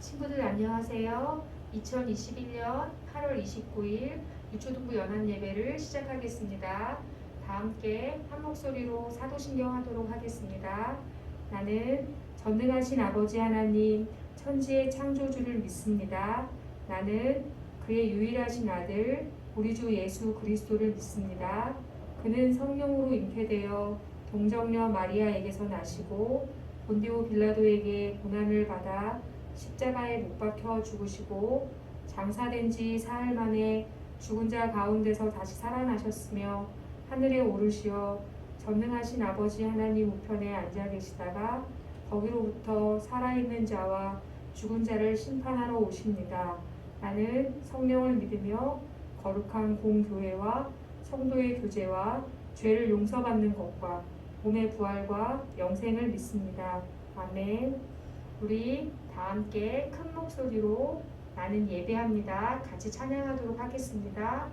친구들 안녕하세요. 2021년 8월 29일 유초등부 연합예배를 시작하겠습니다. 다 함께 한 목소리로 사도신경 하도록 하겠습니다. 나는 전능하신 아버지 하나님 천지의 창조주를 믿습니다. 나는 그의 유일하신 아들 우리 주 예수 그리스도를 믿습니다. 그는 성령으로 잉태되어 동정녀 마리아에게서 나시고 본디오 빌라도에게 고난을 받아 십자가에 못 박혀 죽으시고 장사된 지 사흘 만에 죽은 자 가운데서 다시 살아나셨으며 하늘에 오르시어 전능하신 아버지 하나님 우편에 앉아 계시다가 거기로부터 살아있는 자와 죽은 자를 심판하러 오십니다. 나는 성령을 믿으며 거룩한 공교회와 성도의 교제와 죄를 용서받는 것과 몸의 부활과 영생을 믿습니다. 아멘. 우리 다 함께 큰 목소리로 나는 예배합니다. 같이 찬양하도록 하겠습니다.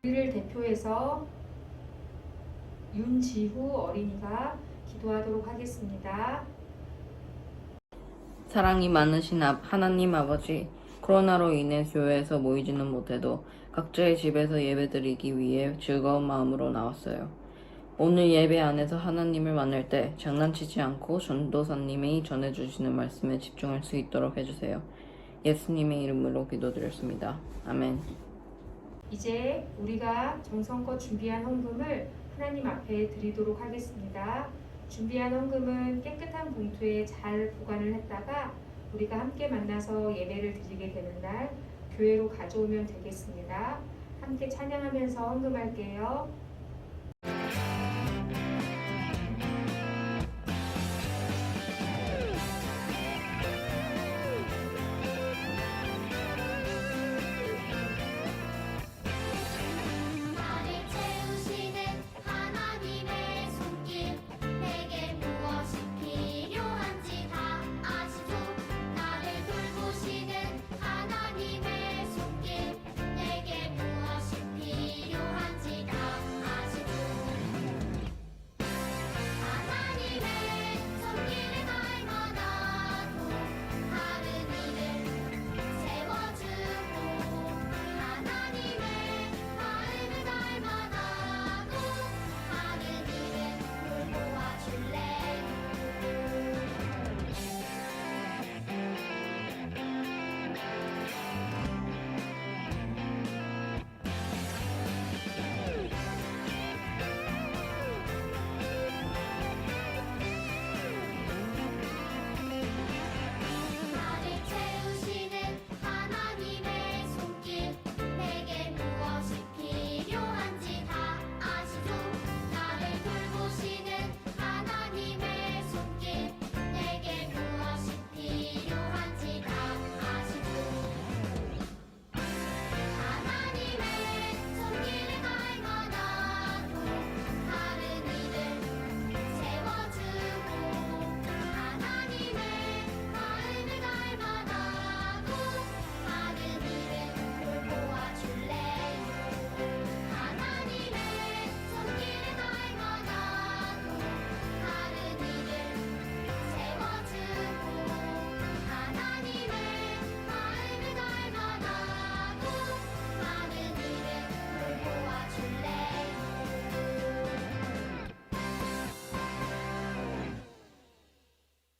우리를 대표해서 윤지후 어린이가 기도하도록 하겠습니다. 사랑이 많으신 하나님 아버지, 코로나로 인해 교회에서 모이지는 못해도 각자의 집에서 예배드리기 위해 즐거운 마음으로 나왔어요. 오늘 예배 안에서 하나님을 만날 때 장난치지 않고 전도사님이 전해주시는 말씀에 집중할 수 있도록 해주세요. 예수님의 이름으로 기도드렸습니다. 아멘. 이제 우리가 정성껏 준비한 헌금을 하나님 앞에 드리도록 하겠습니다. 준비한 헌금은 깨끗한 봉투에 잘 보관을 했다가 우리가 함께 만나서 예배를 드리게 되는 날 교회로 가져오면 되겠습니다. 함께 찬양하면서 헌금할게요.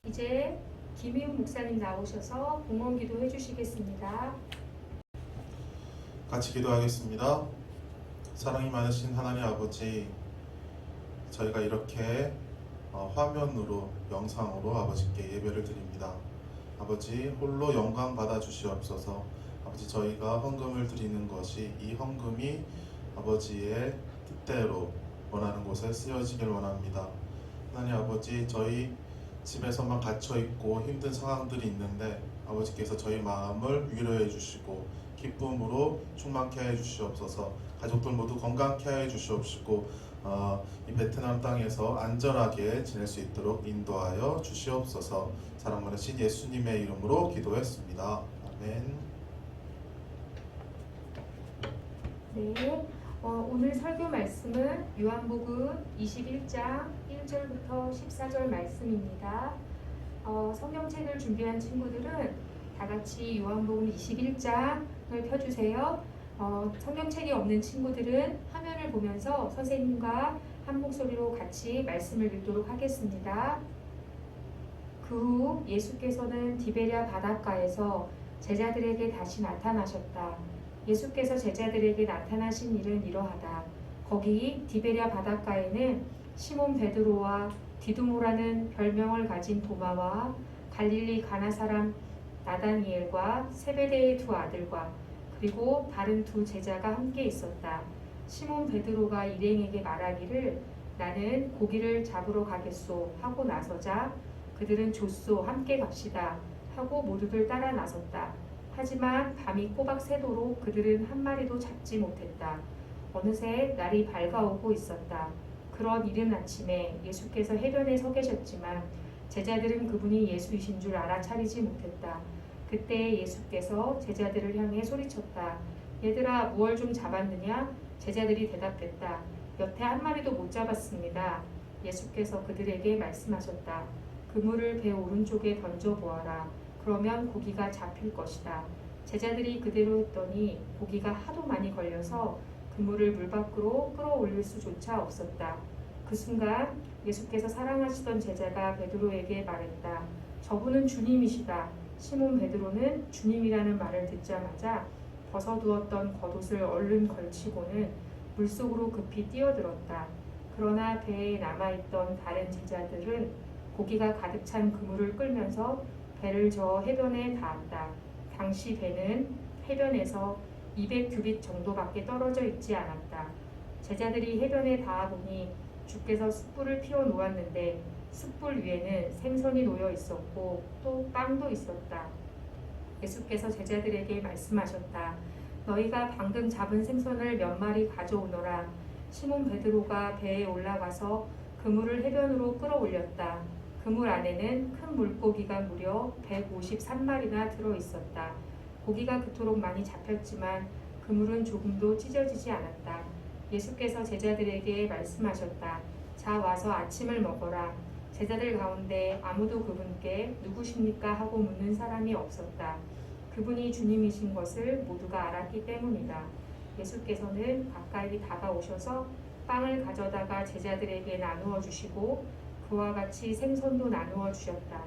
이제 김희웅 목사님 나오셔서 봉헌 기도 해주시겠습니다. 같이 기도하겠습니다. 사랑이 많으신 하나님 아버지, 저희가 이렇게 화면으로 영상으로 아버지께 예배를 드립니다. 아버지 홀로 영광 받아 주시옵소서. 아버지 저희가 헌금을 드리는 것이 이 헌금이 아버지의 뜻대로 원하는 곳에 쓰여지길 원합니다. 하나님 아버지, 저희 집에서만 갇혀 있고 힘든 상황들이 있는데 아버지께서 저희 마음을 위로해 주시고 기쁨으로 충만케 해 주시옵소서. 가족들 모두 건강케 해 주시옵시고 이 베트남 땅에서 안전하게 지낼 수 있도록 인도하여 주시옵소서. 사랑 많으신 예수님의 이름으로 기도했습니다. 아멘. 네, 오늘 설교 말씀은 요한복음 21장 1절부터 14절 말씀입니다. 성경책을 준비한 친구들은 다 같이 요한복음 21장을 펴주세요. 성경책이 없는 친구들은 화면을 보면서 선생님과 한 목소리로 같이 말씀을 읽도록 하겠습니다. 그 후 예수께서는 디베랴 바닷가에서 제자들에게 다시 나타나셨다. 예수께서 제자들에게 나타나신 일은 이러하다. 거기 디베랴 바닷가에는 시몬 베드로와 디두모라는 별명을 가진 도마와 갈릴리 가나 사람 나다니엘과 세베대의 두 아들과 그리고 다른 두 제자가 함께 있었다. 시몬 베드로가 일행에게 말하기를 나는 고기를 잡으러 가겠소 하고 나서자 그들은 좋소 함께 갑시다 하고 모두들 따라 나섰다. 하지만 밤이 꼬박 새도록 그들은 한 마리도 잡지 못했다. 어느새 날이 밝아오고 있었다. 그런 이른 아침에 예수께서 해변에 서 계셨지만 제자들은 그분이 예수이신 줄 알아차리지 못했다. 그때 예수께서 제자들을 향해 소리쳤다. 얘들아, 무얼 좀 잡았느냐? 제자들이 대답했다. 여태 한 마리도 못 잡았습니다. 예수께서 그들에게 말씀하셨다. 그물을 배 오른쪽에 던져 보아라. 그러면 고기가 잡힐 것이다. 제자들이 그대로 했더니 고기가 하도 많이 걸려서 그물을 물 밖으로 끌어올릴 수조차 없었다. 그 순간 예수께서 사랑하시던 제자가 베드로에게 말했다. 저분은 주님이시다. 시몬 베드로는 주님이라는 말을 듣자마자 벗어두었던 겉옷을 얼른 걸치고는 물속으로 급히 뛰어들었다. 그러나 배에 남아있던 다른 제자들은 고기가 가득 찬 그물을 끌면서 배를 저어 해변에 닿았다. 당시 배는 해변에서 200규빗 정도밖에 떨어져 있지 않았다. 제자들이 해변에 닿아보니 주께서 숯불을 피워 놓았는데 숯불 위에는 생선이 놓여 있었고 또 빵도 있었다. 예수께서 제자들에게 말씀하셨다. 너희가 방금 잡은 생선을 몇 마리 가져오너라. 시몬 베드로가 배에 올라가서 그물을 해변으로 끌어올렸다. 그물 안에는 큰 물고기가 무려 153마리나 들어 있었다. 고기가 그토록 많이 잡혔지만 그물은 조금도 찢어지지 않았다. 예수께서 제자들에게 말씀하셨다. 자, 와서 아침을 먹어라. 제자들 가운데 아무도 그분께 누구십니까 하고 묻는 사람이 없었다. 그분이 주님이신 것을 모두가 알았기 때문이다. 예수께서는 가까이 다가오셔서 빵을 가져다가 제자들에게 나누어 주시고 그와 같이 생선도 나누어 주셨다.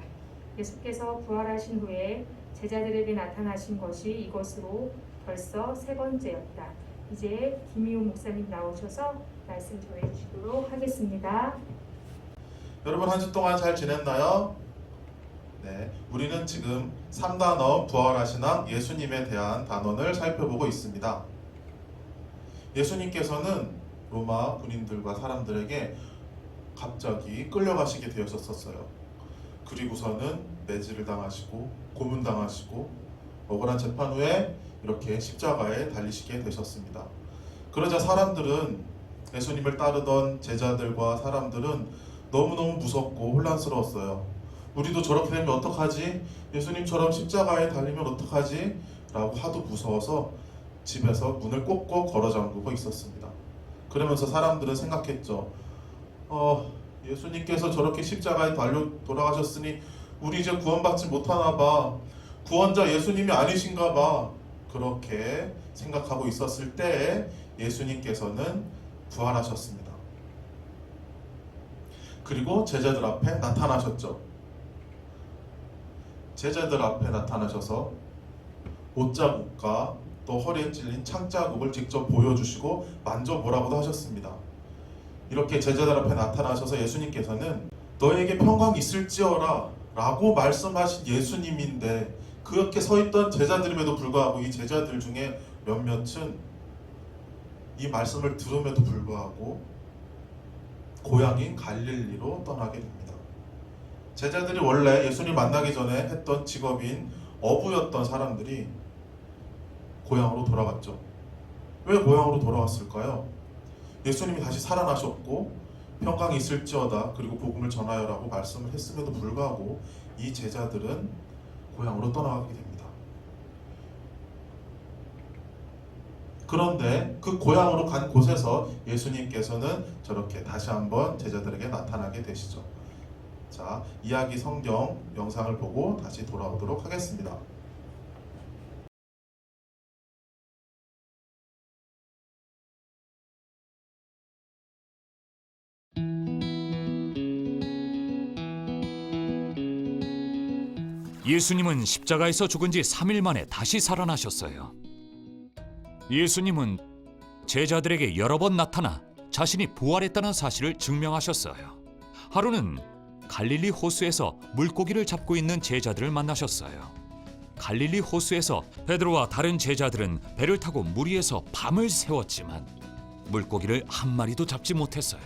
예수께서 부활하신 후에 제자들에게 나타나신 것이 이것으로 벌써 세 번째였다. 이제 김희호 목사님 나오셔서 말씀 전해 주시도록 하겠습니다. 여러분 한 주 동안 잘 지냈나요? 네, 우리는 지금 3단원 부활하신 예수님에 대한 단원을 살펴보고 있습니다. 예수님께서는 로마 군인들과 사람들에게 갑자기 끌려가시게 되었었어요. 그리고서는 매질을 당하시고 고문당하시고 억울한 재판 후에 이렇게 십자가에 달리시게 되셨습니다. 그러자 사람들은 예수님을 따르던 제자들과 사람들은 너무너무 무섭고 혼란스러웠어요. 우리도 저렇게 되면 어떡하지? 예수님처럼 십자가에 달리면 어떡하지? 라고 하도 무서워서 집에서 문을 꼭꼭 걸어 잠그고 있었습니다. 그러면서 사람들은 생각했죠. 예수님께서 저렇게 십자가에 달려 돌아가셨으니 우리 이제 구원받지 못하나 봐. 구원자 예수님이 아니신가 봐. 그렇게 생각하고 있었을 때 예수님께서는 부활하셨습니다. 그리고 제자들 앞에 나타나셨죠. 제자들 앞에 나타나셔서 옷자국과 또 허리에 찔린 창자국을 직접 보여주시고 만져보라고도 하셨습니다. 이렇게 제자들 앞에 나타나셔서 예수님께서는 너에게 평강이 있을지어라 라고 말씀하신 예수님인데 그렇게 서 있던 제자들임에도 불구하고 이 제자들 중에 몇몇은 이 말씀을 들음에도 불구하고 고향인 갈릴리로 떠나게 됩니다. 제자들이 원래 예수님 만나기 전에 했던 직업인 어부였던 사람들이 고향으로 돌아갔죠. 왜 고향으로 돌아갔을까요? 예수님이 다시 살아나셨고 평강이 있을지어다 그리고 복음을 전하여라고 말씀을 했음에도 불구하고 이 제자들은 고향으로 떠나가게 됩니다. 그런데 그 고향으로 간 곳에서 예수님께서는 저렇게 다시 한번 제자들에게 나타나게 되시죠. 자, 이야기 성경 영상을 보고 다시 돌아오도록 하겠습니다. 예수님은 십자가에서 죽은 지 3일 만에 다시 살아나셨어요. 예수님은 제자들에게 여러 번 나타나 자신이 부활했다는 사실을 증명하셨어요. 하루는 갈릴리 호수에서 물고기를 잡고 있는 제자들을 만나셨어요. 갈릴리 호수에서 베드로와 다른 제자들은 배를 타고 물 위에서 밤을 새웠지만 물고기를 한 마리도 잡지 못했어요.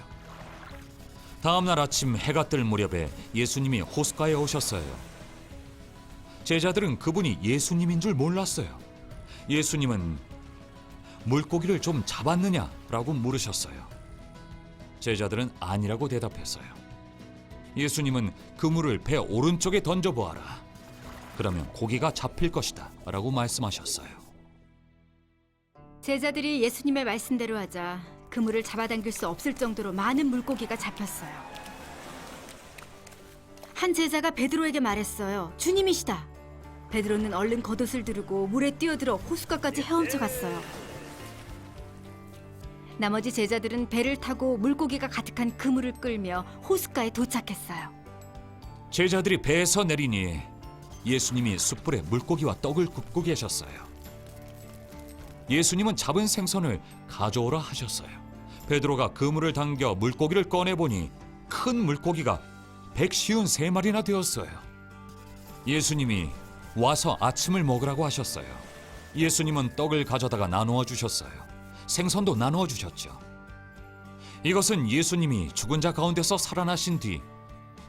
다음 날 아침 해가 뜰 무렵에 예수님이 호숫가에 오셨어요. 제자들은 그분이 예수님인 줄 몰랐어요. 예수님은 물고기를 좀 잡았느냐라고 물으셨어요. 제자들은 아니라고 대답했어요. 예수님은 그물을 배 오른쪽에 던져보아라. 그러면 고기가 잡힐 것이다 라고 말씀하셨어요. 제자들이 예수님의 말씀대로 하자 그물을 잡아당길 수 없을 정도로 많은 물고기가 잡혔어요. 한 제자가 베드로에게 말했어요. 주님이시다. 베드로는 얼른 겉옷을 두르고 물에 뛰어들어 호숫가까지 헤엄쳐 갔어요. 나머지 제자들은 배를 타고 물고기가 가득한 그물을 끌며 호숫가에 도착했어요. 제자들이 배에서 내리니 예수님이 숯불에 물고기와 떡을 굽고 계셨어요. 예수님은 잡은 생선을 가져오라 하셨어요. 베드로가 그물을 당겨 물고기를 꺼내보니 큰 물고기가 153마리나 되었어요. 예수님이 와서 아침을 먹으라고 하셨어요. 예수님은 떡을 가져다가 나누어 주셨어요. 생선도 나누어 주셨죠. 이것은 예수님이 죽은 자 가운데서 살아나신 뒤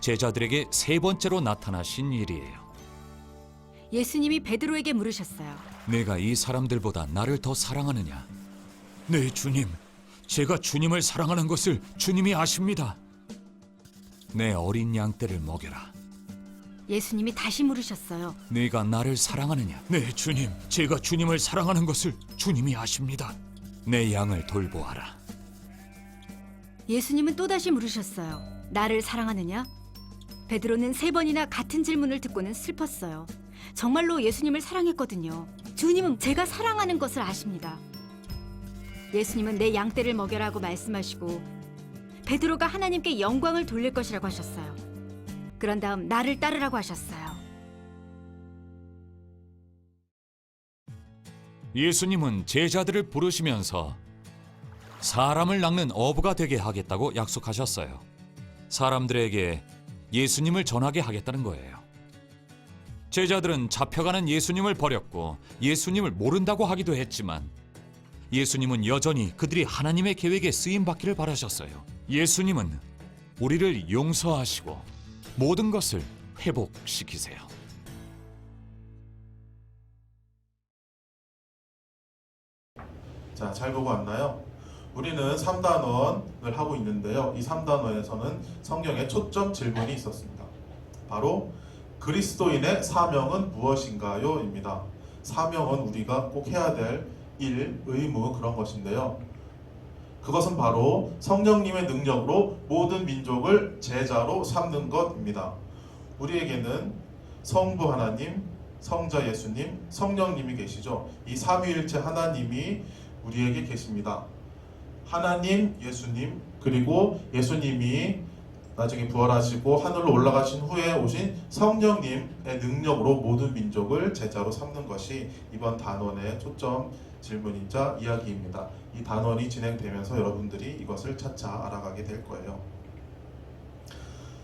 제자들에게 세 번째로 나타나신 일이에요. 예수님이 베드로에게 물으셨어요. 내가 이 사람들보다 나를 더 사랑하느냐? 네, 주님. 제가 주님을 사랑하는 것을 주님이 아십니다. 내 어린 양떼를 먹여라. 예수님이 다시 물으셨어요. 네가 나를 사랑하느냐? 네, 주님. 제가 주님을 사랑하는 것을 주님이 아십니다. 내 양을 돌보아라. 예수님은 또다시 물으셨어요. 나를 사랑하느냐? 베드로는 3번이나 같은 질문을 듣고는 슬펐어요. 정말로 예수님을 사랑했거든요. 주님은 제가 사랑하는 것을 아십니다. 예수님은 내 양떼를 먹여라고 말씀하시고 베드로가 하나님께 영광을 돌릴 것이라고 하셨어요. 그런 다음 나를 따르라고 하셨어요. 예수님은 제자들을 부르시면서 사람을 낚는 어부가 되게 하겠다고 약속하셨어요. 사람들에게 예수님을 전하게 하겠다는 거예요. 제자들은 잡혀가는 예수님을 버렸고 예수님을 모른다고 하기도 했지만 예수님은 여전히 그들이 하나님의 계획에 쓰임받기를 바라셨어요. 예수님은 우리를 용서하시고 모든 것을 회복시키세요. 자, 잘 보고 왔나요? 우리는 3단원을 하고 있는데요. 이 3단원에서는 성경에 초점 질문이 있었습니다. 바로 그리스도인의 사명은 무엇인가요? 입니다. 사명은 우리가 꼭 해야 될 일, 의무 그런 것인데요. 그것은 바로 성령님의 능력으로 모든 민족을 제자로 삼는 것입니다. 우리에게는 성부 하나님, 성자 예수님, 성령님이 계시죠. 이 삼위일체 하나님이 우리에게 계십니다. 하나님, 예수님, 그리고 예수님이 나중에 부활하시고 하늘로 올라가신 후에 오신 성령님의 능력으로 모든 민족을 제자로 삼는 것이 이번 단원의 초점 질문이자 이야기입니다. 이 단원이 진행되면서 여러분들이 이것을 차차 알아가게 될 거예요.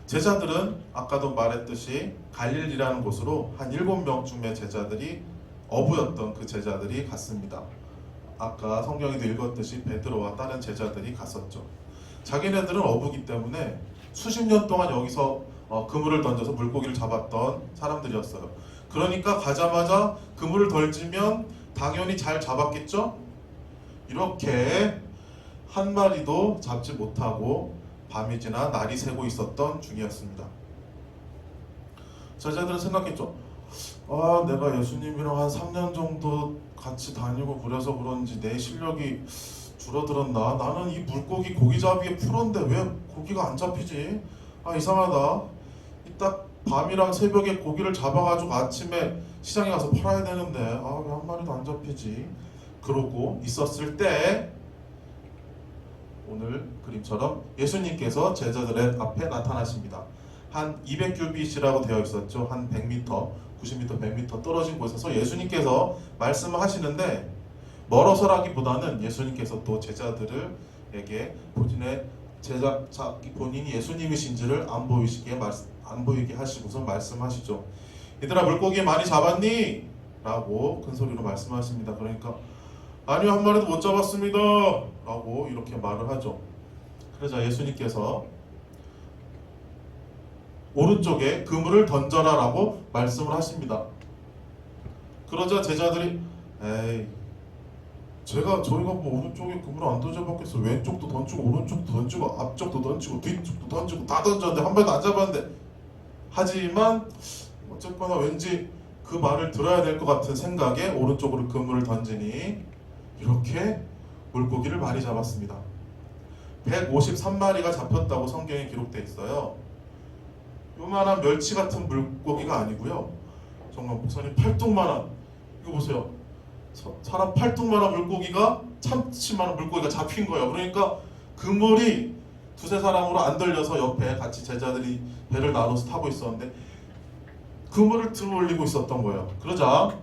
제자들은 아까도 말했듯이 갈릴리라는 곳으로 한 7명쯤의 제자들이 어부였던 그 제자들이 갔습니다. 아까 성경에도 읽었듯이 베드로와 다른 제자들이 갔었죠. 자기네들은 어부기 때문에 수십 년 동안 여기서 그물을 던져서 물고기를 잡았던 사람들이었어요. 그러니까 가자마자 그물을 던지면 당연히 잘 잡았겠죠? 이렇게 한 마리도 잡지 못하고 밤이 지나 날이 새고 있었던 중이었습니다. 제자들은 생각했죠. 내가 예수님이랑 한 3년 정도 같이 다니고 그래서 그런지 내 실력이 줄어들었나? 나는 이 물고기 고기잡이의 프로인데 왜 고기가 안 잡히지? 이상하다. 딱 밤이랑 새벽에 고기를 잡아가지고 아침에 시장에 가서 팔아야 되는데 왜 한 마리도 안 잡히지? 그러고 있었을 때 오늘 그림처럼 예수님께서 제자들의 앞에 나타나십니다. 한 200규빗이라고 되어 있었죠. 한 100m, 90m, 100m 떨어진 곳에서 예수님께서 말씀을 하시는데 멀어서라기보다는 예수님께서 또 제자들에게 본인이 예수님이신지를 안 보이게 하시고서 말씀하시죠. 얘들아 물고기 많이 잡았니? 라고 큰 소리로 말씀하십니다. 그러니까 아니요 한 마리도 못 잡았습니다 라고 이렇게 말을 하죠. 그러자 예수님께서 오른쪽에 그물을 던져라 라고 말씀을 하십니다. 그러자 제자들이 저희가 뭐 오른쪽에 그물을 안 던져봤겠어. 왼쪽도 던지고 오른쪽도 던지고 앞쪽도 던지고 뒤쪽도 던지고 다 던졌는데 한 발도 안 잡았는데. 하지만 어쨌거나 왠지 그 말을 들어야 될 것 같은 생각에 오른쪽으로 그물을 던지니 이렇게 물고기를 많이 잡았습니다. 153마리가 잡혔다고 성경에 기록되어 있어요. 요만한 멸치 같은 물고기가 아니고요. 정말 목사님 팔뚝만한, 이거 보세요. 사람 팔뚝만한 물고기가, 참치만한 물고기가 잡힌 거예요. 그러니까 그물이 두세 사람으로 안 들려서 옆에 같이 제자들이 배를 나눠서 타고 있었는데 그물을 들어 올리고 있었던 거예요. 그러자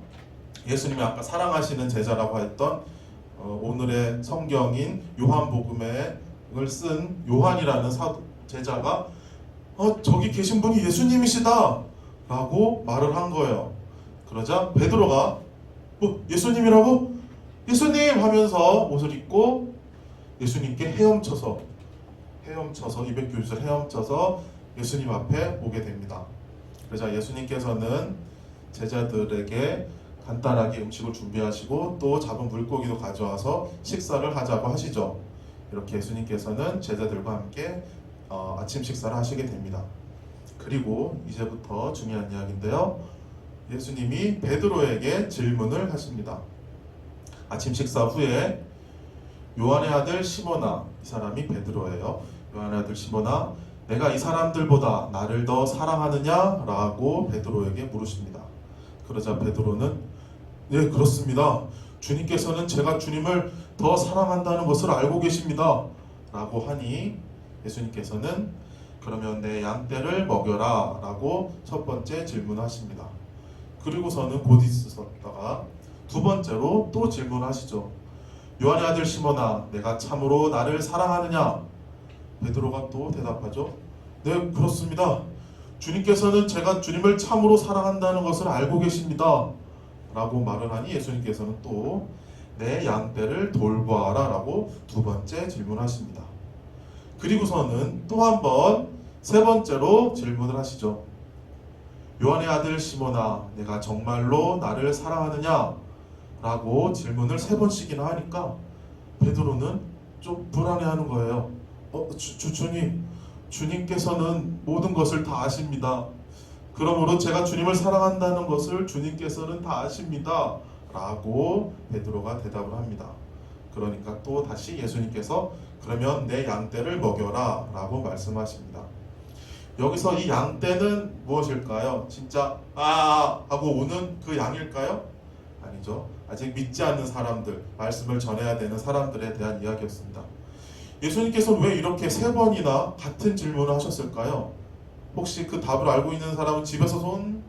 예수님이 아까 사랑하시는 제자라고 했던 오늘의 성경인 요한복음을 쓴 요한이라는 제자가 저기 계신 분이 예수님이시다 라고 말을 한 거예요. 그러자 베드로가 예수님이라고? 예수님 하면서 옷을 입고 예수님께 헤엄쳐서 200교주를 헤엄쳐서 예수님 앞에 오게 됩니다. 그러자 예수님께서는 제자들에게 간단하게 음식을 준비하시고 또 잡은 물고기도 가져와서 식사를 하자고 하시죠. 이렇게 예수님께서는 제자들과 함께 아침 식사를 하시게 됩니다. 그리고 이제부터 중요한 이야기인데요. 예수님이 베드로에게 질문을 하십니다. 아침 식사 후에 요한의 아들 시몬아, 이 사람이 베드로예요. 요한의 아들 시몬아, 내가 이 사람들보다 나를 더 사랑하느냐? 라고 베드로에게 물으십니다. 그러자 베드로는 네, 그렇습니다. 주님께서는 제가 주님을 더 사랑한다는 것을 알고 계십니다. 라고 하니 예수님께서는 그러면 내 양떼를 먹여라 라고 첫 번째 질문하십니다. 그리고서는 곧 있었다가 두 번째로 또 질문하시죠. 요한의 아들 시몬아, 내가 참으로 나를 사랑하느냐? 베드로가 또 대답하죠. 네, 그렇습니다. 주님께서는 제가 주님을 참으로 사랑한다는 것을 알고 계십니다. 라고 말을 하니 예수님께서는 또 내 양떼를 돌보아라 라고 두 번째 질문하십니다. 그리고서는 또 한 번 세 번째로 질문을 하시죠. 요한의 아들 시몬아, 내가 정말로 나를 사랑하느냐? 라고 질문을 세 번씩이나 하니까 베드로는 좀 불안해하는 거예요. 주님께서는 모든 것을 다 아십니다. 그러므로 제가 주님을 사랑한다는 것을 주님께서는 다 아십니다. 라고 베드로가 대답을 합니다. 그러니까 또 다시 예수님께서 그러면 내 양떼를 먹여라 라고 말씀하십니다. 여기서 이 양떼는 무엇일까요? 진짜 하고 오는 그 양일까요? 아니죠. 아직 믿지 않는 사람들, 말씀을 전해야 되는 사람들에 대한 이야기였습니다. 예수님께서는 왜 이렇게 세 번이나 같은 질문을 하셨을까요? 혹시 그 답을 알고 있는 사람은 집에서 손?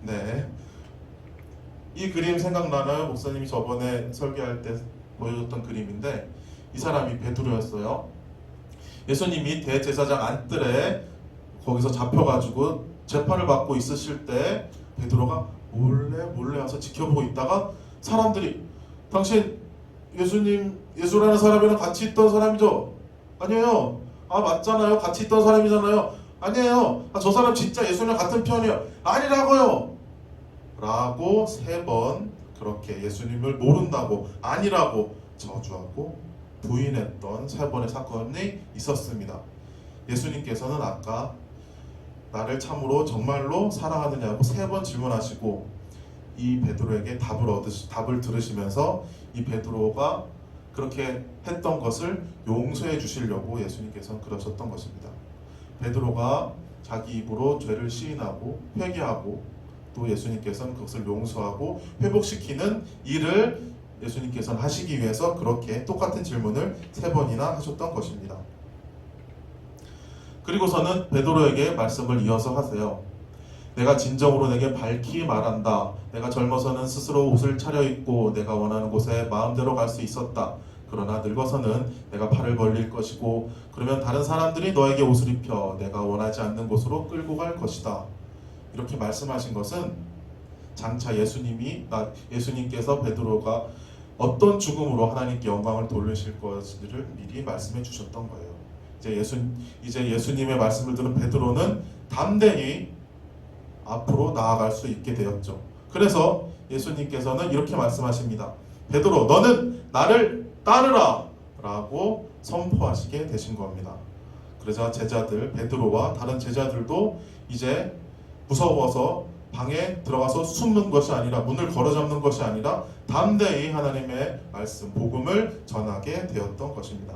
네. 이 그림 생각나나요? 목사님이 저번에 설교할 때 보여줬던 그림인데 이 사람이 베드로였어요. 예수님이 대제사장 안뜰에 거기서 잡혀가지고 재판을 받고 있으실 때 베드로가 몰래 와서 지켜보고 있다가 사람들이 당신 예수라는 사람이랑 같이 있던 사람이죠? 아니에요. 맞잖아요. 같이 있던 사람이잖아요. 아니에요. 저 사람 진짜 예수님 같은 편이에요. 아니라고요. 라고 세 번 그렇게 예수님을 모른다고 아니라고 저주하고 부인했던 세 번의 사건이 있었습니다. 예수님께서는 아까 나를 참으로 정말로 사랑하느냐고 세 번 질문하시고 이 베드로에게 답을 들으시면서 이 베드로가 그렇게 했던 것을 용서해 주시려고 예수님께서는 그러셨던 것입니다. 베드로가 자기 입으로 죄를 시인하고 회개하고 또 예수님께서는 그것을 용서하고 회복시키는 일을 예수님께서는 하시기 위해서 그렇게 똑같은 질문을 세 번이나 하셨던 것입니다. 그리고서는 베드로에게 말씀을 이어서 하세요. 내가 진정으로 내게 밝히 말한다. 내가 젊어서는 스스로 옷을 차려입고 내가 원하는 곳에 마음대로 갈 수 있었다. 그러나 늙어서는 내가 팔을 벌릴 것이고 그러면 다른 사람들이 너에게 옷을 입혀 내가 원하지 않는 곳으로 끌고 갈 것이다. 이렇게 말씀하신 것은 장차 예수님께서 베드로가 어떤 죽음으로 하나님께 영광을 돌리실 것을 미리 말씀해 주셨던 거예요. 이제 예수님의 말씀을 들은 베드로는 담대히 앞으로 나아갈 수 있게 되었죠. 그래서 예수님께서는 이렇게 말씀하십니다. 베드로, 너는 나를 따르라 라고 선포하시게 되신 겁니다. 그래서 베드로와 다른 제자들도 이제 무서워서 방에 들어가서 숨는 것이 아니라 문을 걸어잡는 것이 아니라 담대히 하나님의 말씀, 복음을 전하게 되었던 것입니다.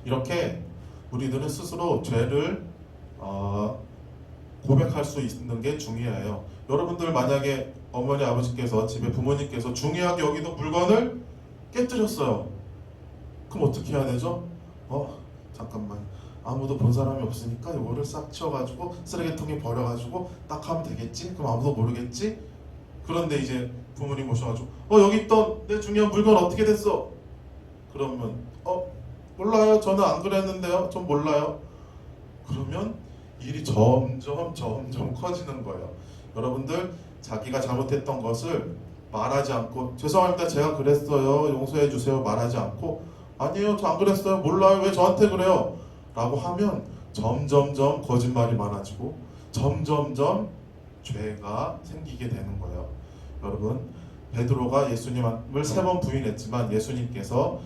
이렇게 우리들은 스스로 죄를 고백할 수 있는 게 중요해요. 여러분들 만약에 어머니 아버지께서 집에 부모님께서 중요하게 여기는 물건을 깨뜨렸어요. 그럼 어떻게 해야 되죠? 잠깐만, 아무도 본 사람이 없으니까 이거를 싹 치워가지고 쓰레기통에 버려가지고 딱 하면 되겠지? 그럼 아무도 모르겠지? 그런데 이제 부모님 오셔가지고 여기 있던 내 중요한 물건 어떻게 됐어? 그러면 몰라요, 저는 안 그랬는데요, 전 몰라요. 그러면 일이 점점 커지는 거예요. 여러분들 자기가 잘못했던 것을 말하지 않고 죄송합니다, 제가 그랬어요, 용서해 주세요 말하지 않고 아니에요, 저 안 그랬어요, 몰라요, 왜 저한테 그래요? 라고 하면 점점점 거짓말이 많아지고 점점점 죄가 생기게 되는 거예요. 여러분, 베드로가 예수님을 3번 부인했지만 예수님께서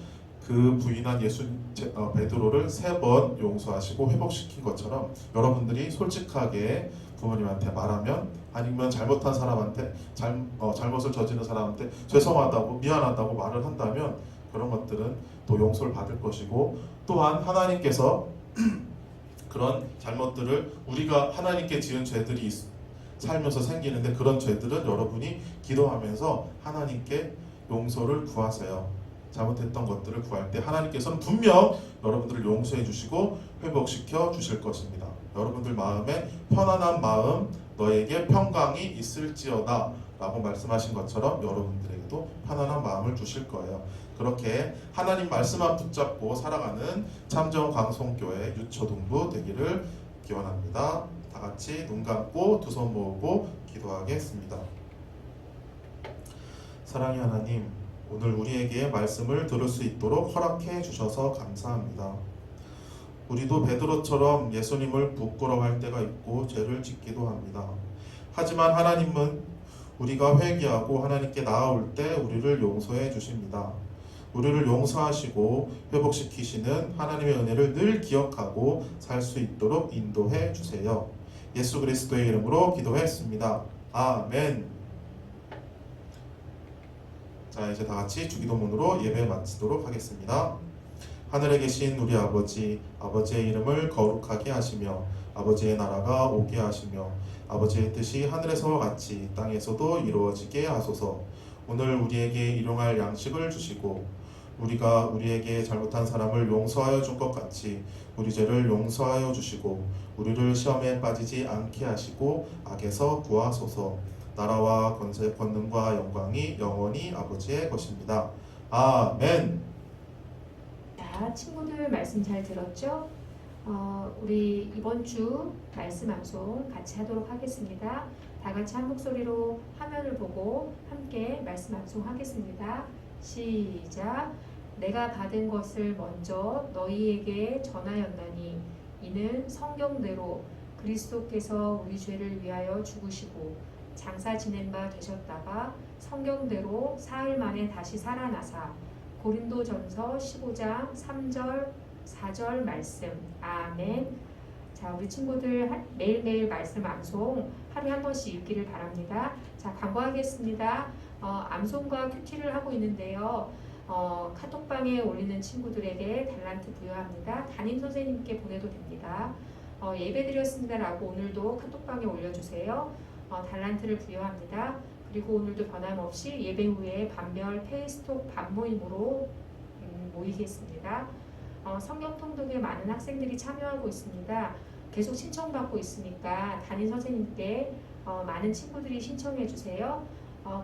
그 부인한 베드로를 3번 용서하시고 회복시킨 것처럼 여러분들이 솔직하게 부모님한테 말하면, 아니면 잘못한 사람한테 잘못을 저지른 사람한테 죄송하다고 미안하다고 말을 한다면 그런 것들은 또 용서를 받을 것이고, 또한 하나님께서 그런 잘못들을, 우리가 하나님께 지은 죄들이 살면서 생기는데 그런 죄들은 여러분이 기도하면서 하나님께 용서를 구하세요. 잘못했던 것들을 구할 때 하나님께서는 분명 여러분들을 용서해 주시고 회복시켜 주실 것입니다. 여러분들 마음에 편안한 마음, 너에게 평강이 있을지어다 라고 말씀하신 것처럼 여러분들에게도 편안한 마음을 주실 거예요. 그렇게 하나님 말씀만 붙잡고 살아가는 참정 광송교회 유초동부 되기를 기원합니다. 다 같이 눈 감고 두 손 모으고 기도하겠습니다. 사랑의 하나님, 오늘 우리에게 말씀을 들을 수 있도록 허락해 주셔서 감사합니다. 우리도 베드로처럼 예수님을 부끄러워할 때가 있고 죄를 짓기도 합니다. 하지만 하나님은 우리가 회개하고 하나님께 나아올 때 우리를 용서해 주십니다. 우리를 용서하시고 회복시키시는 하나님의 은혜를 늘 기억하고 살 수 있도록 인도해 주세요. 예수 그리스도의 이름으로 기도했습니다. 아멘. 자, 이제 다 같이 주기도문으로 예배 마치도록 하겠습니다. 하늘에 계신 우리 아버지, 아버지의 이름을 거룩하게 하시며 아버지의 나라가 오게 하시며 아버지의 뜻이 하늘에서와 같이 땅에서도 이루어지게 하소서. 오늘 우리에게 일용할 양식을 주시고 우리가 우리에게 잘못한 사람을 용서하여 준 것 같이 우리 죄를 용서하여 주시고 우리를 시험에 빠지지 않게 하시고 악에서 구하소서. 나라와 권세, 권능과 영광이 영원히 아버지의 것입니다. 아멘. 자, 친구들 말씀 잘 들었죠? 우리 이번 주 말씀 암송 같이 하도록 하겠습니다. 다 같이 한 목소리로 화면을 보고 함께 말씀 암송하겠습니다. 시작. 내가 받은 것을 먼저 너희에게 전하였나니 이는 성경대로 그리스도께서 우리 죄를 위하여 죽으시고 장사 지낸 바 되셨다가 성경대로 사흘 만에 다시 살아나사. 고린도전서 15장 3절 4절 말씀. 아멘. 자, 우리 친구들 매일매일 말씀 암송 하루에 한 번씩 읽기를 바랍니다. 자, 광고하겠습니다. 암송과 큐티를 하고 있는데요. 카톡방에 올리는 친구들에게 달란트 부여합니다. 담임 선생님께 보내도 됩니다. 예배 드렸습니다라고 오늘도 카톡방에 올려주세요. 달란트를 부여합니다. 그리고 오늘도 변함없이 예배 후에 반별 페이스톡 반모임으로 모이겠습니다. 성경 통독에 많은 학생들이 참여하고 있습니다. 계속 신청받고 있으니까 담임 선생님께 많은 친구들이 신청해 주세요.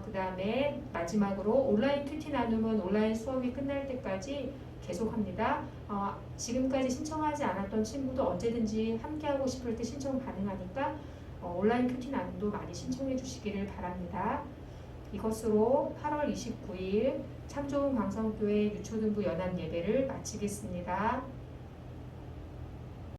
그 다음에 마지막으로 온라인 큐티 나눔은 온라인 수업이 끝날 때까지 계속합니다. 지금까지 신청하지 않았던 친구도 언제든지 함께하고 싶을 때 신청 가능하니까 온라인 큐티 나눔도 많이 신청해 주시기를 바랍니다. 이것으로 8월 29일 참 좋은 광성교회 유초등부 연합 예배를 마치겠습니다.